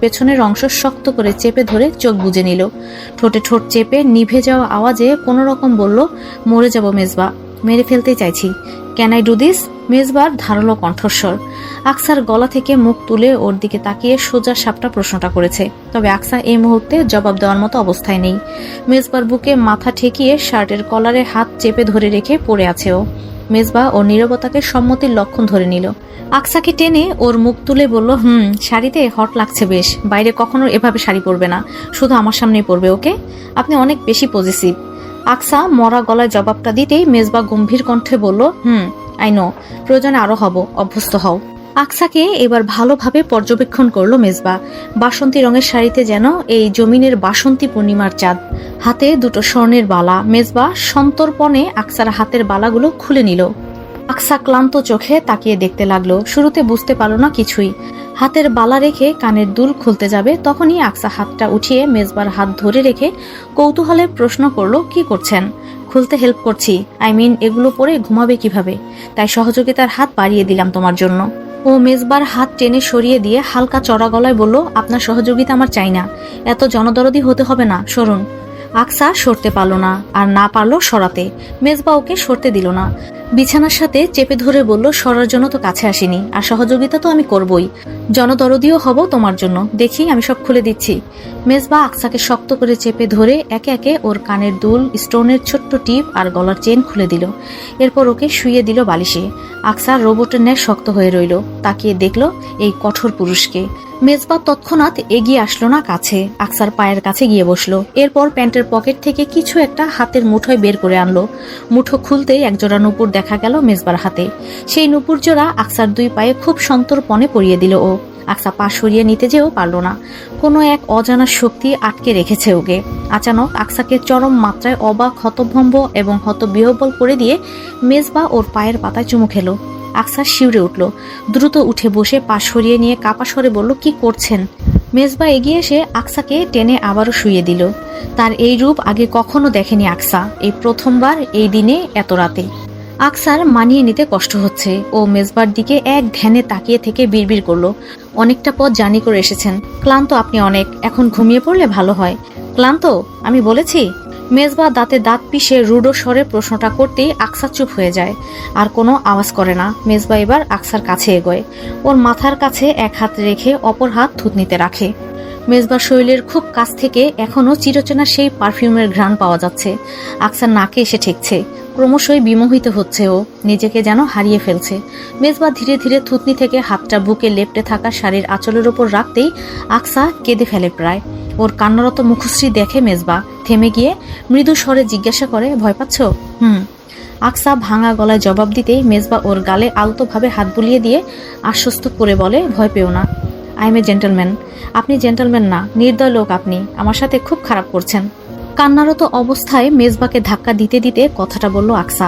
পেছনের অংশ শক্ত করে চেপে ধরে চোখ বুজে নিল। ঠোঁটে ঠোঁট চেপে নিভে যাওয়া আওয়াজে কোনো রকম বলল, মরে যাব মেজবা, মেরে ফেলতেই চাইছি। Can I do this? মেজবার ধারালো কণ্ঠস্বর। আকসার গলা থেকে মুখ তুলে ওর দিকে তাকিয়ে সোজা সাপটা প্রশ্নটা করেছে। তবে আকসা এই মুহূর্তে জবাব দেওয়ার মতো অবস্থায় নেই। মেজবার বুকে মাথা ঠেকিয়ে শার্টের কলারে হাত চেপে ধরে রেখে পড়ে আছে ও। মেজবা ওর নীরবতাকে সম্মতির লক্ষণ ধরে নিল। আকসাকে টেনে ওর মুখ তুলে বলল, শাড়িতে হট লাগছে বেশ। বাইরে কখনো এভাবে শাড়ি পরবে না, শুধু আমার সামনেই পরবে, ওকে? আপনি অনেক বেশি পজিটিভ। আকসা মরা গলায় জবাবটা দিতেই মেজবা গম্ভীর কণ্ঠে বলল, আই নো, প্রয়োজনে আরো হব, অভ্যস্ত হও। আকসাকে এবার ভালোভাবে পর্যবেক্ষণ করলো মেজবা। বাসন্তী রঙের শাড়িতে যেন এই জমিনের বাসন্তী পূর্ণিমার চাঁদ। হাতে দুটো স্বর্ণের বালা। মেজবা সন্তর্পণে আকসার হাতের বালাগুলো খুলে নিল। আকসা ক্লান্ত চোখে তাকিয়ে দেখতে লাগলো। শুরুতে বুঝতে পারল না কিছুই। হাতের বালা রেখে কানের দুল খুলতে যাবে, তখনই আকসা হাতটা উঠিয়ে মেজবার হাত ধরে রেখে কৌতূহলে প্রশ্ন করলো, কি করছেন? খুলতে হেল্প করছি। আই মিন, এগুলো পরে ঘুমাবে কিভাবে, তাই সহযোগিতার হাত বাড়িয়ে দিলাম তোমার জন্য। ও মেজবার হাত টেনে সরিয়ে দিয়ে হালকা চড়া গলায় বলল, আপনার সহযোগিতা আমার চাই না, এত জনদরদি হতে হবে না, সরুন। আকসা সরতে পারল না, আর না পারল সরাতে। মেজবা ওকে সরতে দিল না। বিছানার সাথে চেপে ধরে বলল, সরার জন্য তো কাছে আসিনি, আর সহযোগিতা তো আমি করবই, জনদরদিও হব তোমার জন্য, দেখি আমি সব খুলে দিচ্ছি। মেজবা আকসাকে শক্ত করে চেপে ধরে একে একে ওর কানের দুল, স্টোনের ছোট্ট টিপ আর গলার চেন খুলে দিল। এরপর ওকে শুইয়ে দিল বালিশে। আকসা রোবটের ন্যায় শক্ত হয়ে রইল, তাকিয়ে দেখল এই কঠোর পুরুষকে। মেজবা তৎক্ষণাৎ এগিয়ে আসলো না কাছে, আকসার পায়ের কাছে গিয়ে বসলো। এরপর প্যান্টের পকেট থেকে কিছু একটা হাতের মুঠোয় বের করে আনলো। মুঠো খুলতেই একজোড়া নুপুর দেখা গেল মেজবার হাতে। সেই নুপুর জোড়া আকসার দুই পায়ে খুব সন্তর্পণে পরিয়ে দিল ও। আকসা পা সরিয়ে নিতে যেও পারল না, কোনো এক অজানা শক্তি আটকে রেখেছে ওকে। আচানক আকসাকে চরম মাত্রায় অবাক, হতভম্ব এবং হতবিহ্বল করে দিয়ে মেজবা ওর পায়ের পাতায় চুমু খেলো। আকসা শিউরে উঠল। দ্রুত উঠে বসে পা সরিয়ে নিয়ে কাপা স্বরে বলল, কি করছেন? মেজবা এগিয়ে এসে আকসাকে টেনে আবারও শুইয়ে দিল। তার এই রূপ আগে কখনো দেখেনি আকসা, এই প্রথমবার এই দিনে এত রাতে। আকসার মানিয়ে নিতে কষ্ট হচ্ছে। ও মেজবার দিকে এক ধ্যানে তাকিয়ে থেকে বিড়বিড় করলো, অনেকটা পথ জার্নি করে এসেছেন, ক্লান্ত আপনি অনেক, এখন ঘুমিয়ে পড়লে ভালো হয়। ক্লান্ত আমি বলেছি? মেজবা দাঁতে দাঁত পিষে রুডো স্বরে প্রশ্নটা করতেই আকসা চুপ হয়ে যায়, আর কোনো আওয়াজ করে না। মেজবা এবার আকসার কাছে এগোয়, ওর মাথার কাছে এক হাত রেখে অপর হাত থুতনিতে রাখে। মেজবার শরীরের খুব কাছ থেকে এখনো চিরচেনা সেই পারফিউমের ঘ্রাণ পাওয়া যাচ্ছে। আকসার নাকে এসে ঠেকছে। ক্রমশই বিমোহিত হচ্ছে ও, নিজেকে যেন হারিয়ে ফেলছে। মেজবা ধীরে ধীরে থুতনি থেকে হাতটা বুকে লেপ্টে থাকা শাড়ির আঁচলের ওপর রাখতেই আকসা কেঁদে ফেলে প্রায়। ওর কান্নারত মুখশ্রী দেখে মেজবা থেমে গিয়ে মৃদু স্বরে জিজ্ঞাসা করে, ভয় পাচ্ছ? আকসা ভাঙা গলায় জবাব দিতেই মেজবা ওর গালে আলতোভাবে হাত বুলিয়ে দিয়ে আশ্বস্ত করে বলে, ভয় পেও না, আই এম এ জেন্টলম্যান। আপনি জেন্টলম্যান না, নির্দয় লোক আপনি, আমার সাথে খুব খারাপ করছেন। কান্নারত অবস্থায় মেজবাকে ধাক্কা দিতে দিতে কথাটা বলল আকসা।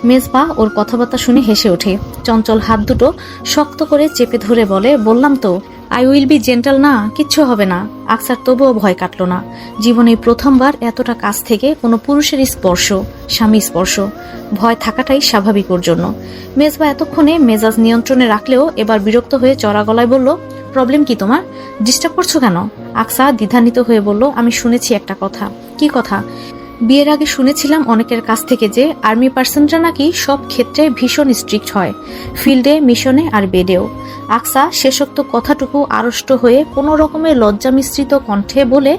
মেজবা ওর কথাবার্তা শুনে হেসে ওঠে। চঞ্চল হাত দুটো শক্ত করে চেপে ধরে বলে, বললাম তো আই উইল বি জেন্টাল, না কিচ্ছু হবে না। আকসার তবুও ভয় কাটল না। জীবনে প্রথমবার এতটা কাছ থেকে কোনো পুরুষের স্পর্শ, স্বামী স্পর্শ। ভয় থাকাটাই স্বাভাবিক ওর জন্য। মেজবা এতক্ষণে মেজাজ নিয়ন্ত্রণে রাখলেও এবার বিরক্ত হয়ে চড়া গলায় বলল, প্রবলেম কি তোমার? ডিস্টার্ব করছো কেন? আকসা দ্বিধান্বিত হয়ে বলল, আমি শুনেছি একটা কথা। কি কথা? বিয়ের আগে শুনেছিলাম অনেকের কাছ থেকে যে আর্মি পার্সনরা নাকি সব ক্ষেত্রে ভীষণ স্ট্রিক্ট হয়, ফিল্ডে, মিশনে আর বেডেও। আকসা শেষোক্ত কথাটুকু আড়ষ্ট হয়ে কোনো রকমের লজ্জা মিশ্রিত কণ্ঠে বলে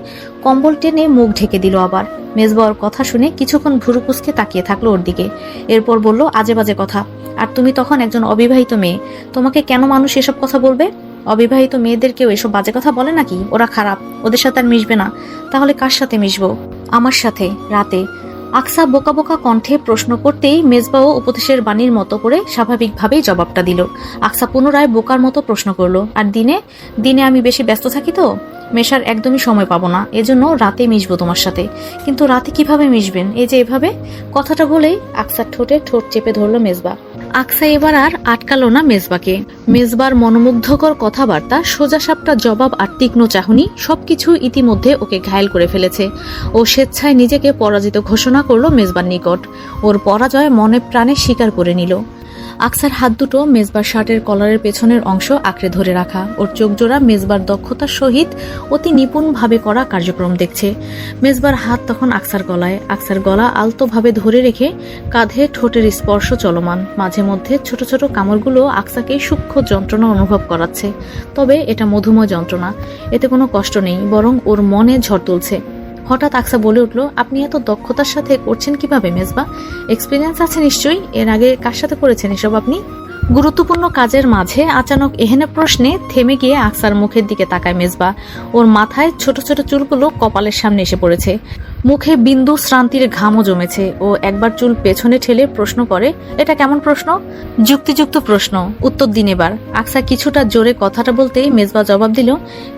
কম্বল টেনে মুখ ঢেকে দিল আবার। মেজবা ওর কথা শুনে কিছুক্ষণ ভুরু কুঁচকে তাকিয়ে থাকলো ওর দিকে। এরপর বলল, আজে বাজে কথা। আর তুমি তখন একজন অবিবাহিত মেয়ে, তোমাকে কেন মানুষ এসব কথা বলবে? অবিবাহিত মেয়েদেরকেও এসব বাজে কথা বলে নাকি? ওরা খারাপ, ওদের সাথে আর মিশবে না। তাহলে কার সাথে মিশবো? আমার সাথে, রাতে। আকসা বোকা বোকা কণ্ঠে প্রশ্ন করতেই মেজবাও উপদেশের বাণীর মতো করে স্বাভাবিকভাবেই জবাবটা দিল। আকসা পুনরায় বোকার মতো প্রশ্ন করলো, আর দিনে? দিনে আমি বেশি ব্যস্ত থাকি তো, মেশার একদমই সময় পাবো না, এজন্য রাতে মিশবো তোমার সাথে। কিন্তু রাতে কিভাবে মিশবেন? এই যে এভাবে। কথাটা বলেই আকসার ঠোঁটে ঠোঁট চেপে ধরলো মেজবা। আকসা এবার আর আটকালো না মেজবাকে। মেজবার মনোমুগ্ধকর কথাবার্তা, সোজাসাপটা জবাব আর তীক্ষ্ণ চাহনি সবকিছু ইতিমধ্যে ওকে ঘায়েল করে ফেলেছে। ও স্বেচ্ছায় নিজেকে পরাজিত ঘোষণা করলো মেজবার নিকট। ওর পরাজয় মনে প্রাণে স্বীকার করে নিল। আকসার হাত দুটো মেজবার শার্টের কলারের পেছনের অংশ আঁকড়ে ধরে রাখা, ওর চোখ জোড়া মেজবার দক্ষতার সহিত অতি নিপুণভাবে করা কার্যক্রম দেখছে। মেজবার হাত তখন আকসার গলায়, আকসার গলা আলতোভাবে ধরে রেখে কাঁধে ঠোঁটের স্পর্শ চলমান, মাঝে মধ্যে ছোট ছোট কামড়গুলো আকসাকে সূক্ষ্ম যন্ত্রণা অনুভব করাচ্ছে। তবে এটা মধুময় যন্ত্রণা, এতে কোনো কষ্ট নেই, বরং ওর মনে ঝড় তুলছে। হঠাৎ আকসা বলে উঠল, আপনি এত দক্ষতার সাথে করছেন কিভাবে মেজবা? এক্সপিরিয়েন্স আছে নিশ্চয়ই, এর আগে কার সাথে করেছেন এসব আপনি? গুরুত্বপূর্ণ কাজের মাঝে আচানক এহেনে প্রশ্নে থেমে গিয়ে আকসার মুখের দিকে তাকায় মেজবা। ওর মাথায় ছোট ছোট চুলগুলো কপালের সামনে এসে পড়েছে, মুখে বিন্দু শ্রান্তির ঘামও জমেছে। ও একবার চুল পেছনে ঠেলে প্রশ্ন করে, এটা কেমন প্রশ্ন? যুক্তিযুক্ত প্রশ্ন, উত্তর দিন এবার। আকসা কিছুটা জোরে কথাটা বলতেই মেজবা জবাব দিল,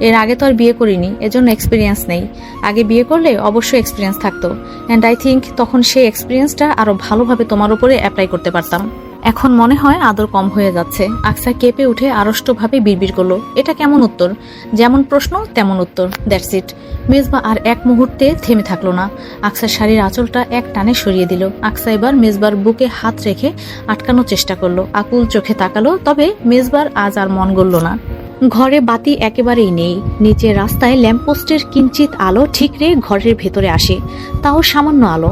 এর আগে তো আর বিয়ে করিনি, এজন্য এক্সপিরিয়েন্স নেই। আগে বিয়ে করলে অবশ্যই এক্সপিরিয়েন্স থাকতো, অ্যান্ড আই থিঙ্ক তখন সেই এক্সপিরিয়েন্সটা আরো ভালোভাবে তোমার উপরে অ্যাপ্লাই করতে পারতাম। এখন মনে হয় আদর কম হয়ে যাচ্ছে। আকসা কেঁপে উঠে আড়ষ্টভাবে বিড়বিড় করলো, এটা কেমন উত্তর? যেমন প্রশ্ন তেমন উত্তর, দ্যাটস ইট। মেজবা আর এক মুহূর্তে থেমে থাকলো না, আকসার শাড়ির আঁচলটা এক টানে সরিয়ে দিল। আকসা এবার মেজবার বুকে হাত রেখে আটকানোর চেষ্টা করলো, আকুল চোখে তাকালো, তবে মেজবার আজ আর মন গলল না। ঘরে বাতি একেবারেই নেই, নিচে রাস্তায় ল্যাম্পপোস্টের কিঞ্চিত আলো ঠিকরে ঘরের ভেতরে আসে, তাও সামান্য আলো।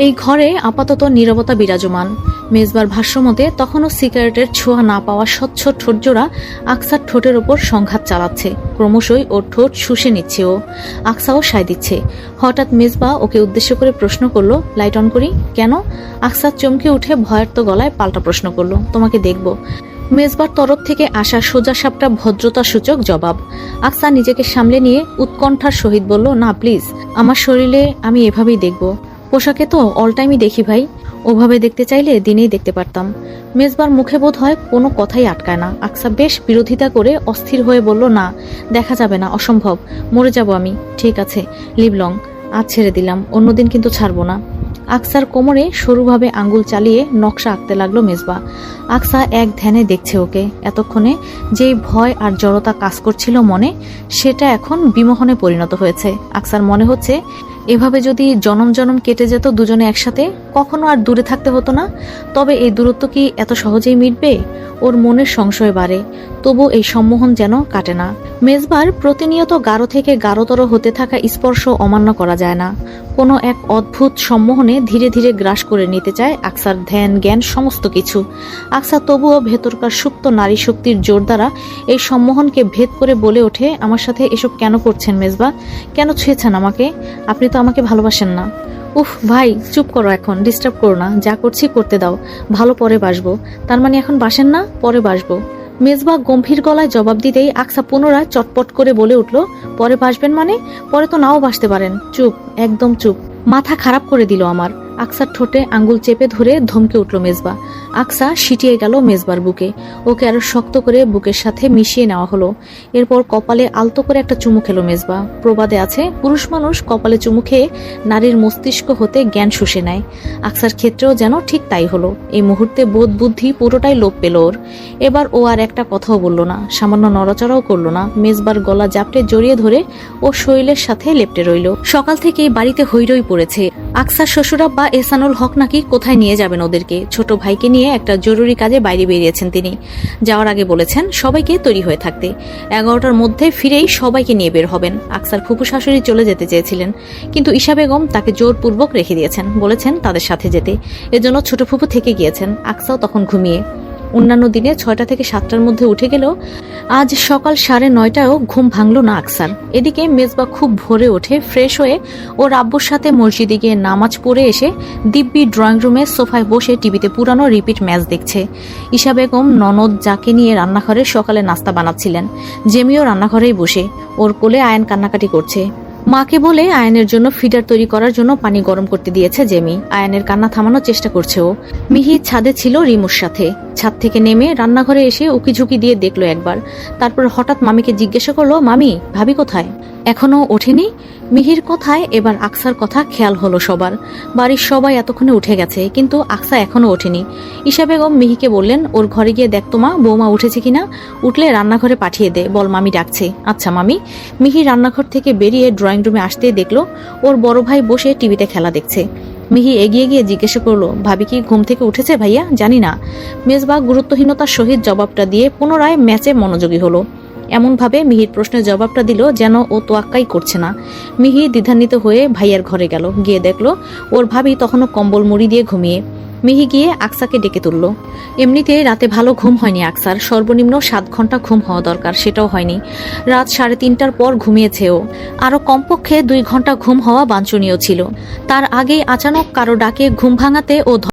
এই ঘরে আপাতত নীরবতা বিরাজমান। মেজবার ভাষ্যমতে তখনও সিগারেটের ছোঁয়া না পাওয়া স্বচ্ছ ঠোঁটজোড়া আকসার ঠোঁটের ওপর সংঘাত চালাচ্ছে, ক্রমশই ওর ঠোঁট শুষে নিচ্ছে ও। আকসাও সায় দিচ্ছে। হঠাৎ মেজবা ওকে উদ্দেশ্য করে প্রশ্ন করলো, লাইট অন করি? কেন? আকসা চমকে উঠে ভয়ার্ত গলায় পাল্টা প্রশ্ন করলো, তোমাকে দেখব। মেজবার তরফ থেকে আসা সোজা সাপটা ভদ্রতা সূচক জবাব। আকসা নিজেকে সামলে নিয়ে উৎকণ্ঠার সহিত বলল, না প্লিজ, আমার শরীরে আমি এভাবেই দেখব। পোশাকে তো অল টাইমই দেখি ভাই, ওভাবে দেখতে চাইলে দিনেই দেখতে পারতাম। মেজবার মুখে বোধ হয় কোনো কথাই আটকায় না। আকসা বেশ বিরোধিতা করে অস্থির হয়ে বলল, না দেখা যাবে না, অসম্ভব, মরে যাব আমি। ঠিক আছে, লিভ লং, আজ ছেড়ে দিলাম, অন্যদিন কিন্তু ছাড়বো না। আকসার কোমরে সরুভাবে আঙ্গুল চালিয়ে নকশা আঁকতে লাগলো মেজবা। আকসা এক ধ্যানে দেখছে ওকে। এতক্ষণে যেই ভয় আর জড়তা কাজ করছিল মনে, সেটা এখন বিমোহনে পরিণত হয়েছে। আকসার মনে হচ্ছে এভাবে যদি জনম জনম কেটে যেত দুজনে একসাথে, কখনো আর দূরে থাকতে হতো না। তবে এই দূরত্ব কি এত সহজেই মিটবে? ওর মনের সংশয় বাড়ে, তবু এই সম্মোহন যেন কাটে না। মেজবার প্রতিনিয়ত গাঢ় থেকে গাঢ়তর হতে থাকা স্পর্শ অমান্য করা যায় না। কোনো এক অদ্ভুত সম্মোহনে ধীরে ধীরে গ্রাস করে নিতে চায় আকসার ধ্যান জ্ঞান সমস্ত কিছু। আকসা তবুও ভেতরকার সুপ্ত নারী শক্তির জোর দ্বারা এই সম্মোহনকে ভেদ করে বলে ওঠে, আমার সাথে এসব কেন করছেন মেজবা? কেন ছুঁয়েছেন আমাকে? আপনি তো আমাকে ভালোবাসেন না। উফ ভাই, চুপ করো, এখন ডিস্টার্ব করো না, যা করছি করতে দাও, ভালো পরে বাসবো। তার মানে এখন বাসেন না, পরে বাসবো? মেজবা গম্ভীর গলায় জবাব দিতেই আকসা পুনরায় চটপট করে বলে উঠল, পরে বাসবেন মানে? পরে তো নাও বাসতে পারেন। চুপ, একদম চুপ, মাথা খারাপ করে দিল আমার। আকসার ঠোঁটে আঙ্গুল চেপে ধরে ধমকে উঠল মেজবা। আকসা সিটিয়ে গেল মেজবার বুকে, ওকে আরো শক্ত করে বুকের সাথে মিশিয়ে নেওয়া হলো। এরপর কপালে আলতো করে একটা চুমু খেলো মেজবা। প্রবাদে আছে, পুরুষ মানুষ কপালে চুমু খেয়ে নারীর মস্তিষ্ক হতে জ্ঞান শুষে নেয়। আকসার ক্ষেত্রেও যেন ঠিক তাই হলো। এই মুহূর্তে বোধ বুদ্ধি পুরোটাই লোপ পেল ওর। এবার ও আর একটা কথাও বলল না, সামান্য নড়াচড়াও করলো না। মেজবার গলা জাপটে জড়িয়ে ধরে ও শরীরের সাথে লেপটে রইল। সকাল থেকে বাড়িতে হৈরই পড়েছে। আকসার শ্বশুরাব্বা এহসানুল হক নাকি কোথায় নিয়ে যাবেন ওদেরকে। ছোট ভাইকে নিয়ে একটা জরুরি কাজে বাইরে বেরিয়েছেন তিনি। যাওয়ার আগে বলেছেন সবাইকে তৈরি হয়ে থাকতে, 11টার মধ্যে ফিরেই সবাইকে নিয়ে বের হবেন। আকসার ফুপু শাশুড়ি চলে যেতে চেয়েছিলেন, কিন্তু ঈশা বেগম তাকে জোরপূর্বক রেখে দিয়েছেন, বলেছেন তাদের সাথে যেতে। এজন্য ছোট ফুপু থেকে গিয়েছেন। আকসাও তখন ঘুমিয়ে। অন্যান্য দিনে 6টা থেকে 7টার মধ্যে উঠে গেলেও আজ সকাল 9:30টাও ঘুম ভাঙল না আকসার। এদিকে মেজবা খুব ভোরে ওঠে, ফ্রেশ হয়ে ওর আব্বুর সাথে মসজিদে গিয়ে নামাজ পড়ে এসে দিব্যি ড্রয়িং রুমে সোফায় বসে টিভিতে পুরানো রিপিট ম্যাচ দেখছে। ঈশা বেগম ননদ যাকে নিয়ে রান্নাঘরে সকালে নাস্তা বানাচ্ছিলেন। জেমিও রান্নাঘরেই বসে, ওর কোলে আয়ন কান্নাকাটি করছে। মাকে বলে আয়নের জন্য ফিডার তৈরি করার জন্য পানি গরম করতে দিয়েছে জেমি। আয়নের কান্না থামানোর চেষ্টা করছে ও। মিহি ছাদে ছিল রিমুর সাথে। ছাদ থেকে নেমে রান্নাঘরে এসে উকিঝুঁকি দিয়ে দেখলো একবার, তারপর হঠাৎ মামিকে জিজ্ঞাসা করলো, মামি, ভাবি কোথায়? এখনো ওঠেনি? মিহির কথায় এবার আকসার কথা খেয়াল হলো সবার। বাড়ির সবাই এতক্ষণে উঠে গেছে, কিন্তু আকসা এখনো ওঠেনি। ঈশা বেগম মিহিকে বললেন, ওর ঘরে গিয়ে দেখতো মা, বৌমা উঠেছে কিনা, উঠলে রান্নাঘরে পাঠিয়ে দে, বল মামি ডাকছে। আচ্ছা মামি। মিহি রান্নাঘর থেকে বেরিয়ে ড্রয়িং রুমে আসতেই দেখলো ওর বড় ভাই বসে টিভিতে খেলা দেখছে। মিহি এগিয়ে গিয়ে জিজ্ঞাসা করলো, ভাবি কি ঘুম থেকে উঠেছে ভাইয়া? জানি না। মেজবা গুরুত্বহীনতার সহিত জবাবটা দিয়ে পুনরায় ম্যাচে মনোযোগী হলো। এমনভাবে মিহির প্রশ্নের জবাবটা দিল যেন ও তোয়াক্কাই করছে না। মিহি দ্বিধান্বিত হয়ে ভাইয়ার ঘরে গেল, গিয়ে দেখলো ওর ভাবি তখনও কম্বল মুড়ি দিয়ে ঘুমিয়ে। মিহি গিয়ে আকসাকে ডেকে তুলল। এমনিতেই রাতে ভালো ঘুম হয়নি আকসার, সর্বনিম্ন 7 ঘন্টা ঘুম হওয়া দরকার, সেটাও হয়নি। রাত 3:30টার পর ঘুমিয়েছে ও। আরও কমপক্ষে 2 ঘন্টা ঘুম হওয়া বাঞ্ছনীয় ছিল। তার আগেই আচানক কারো ডাকে ঘুম ভাঙাতে ও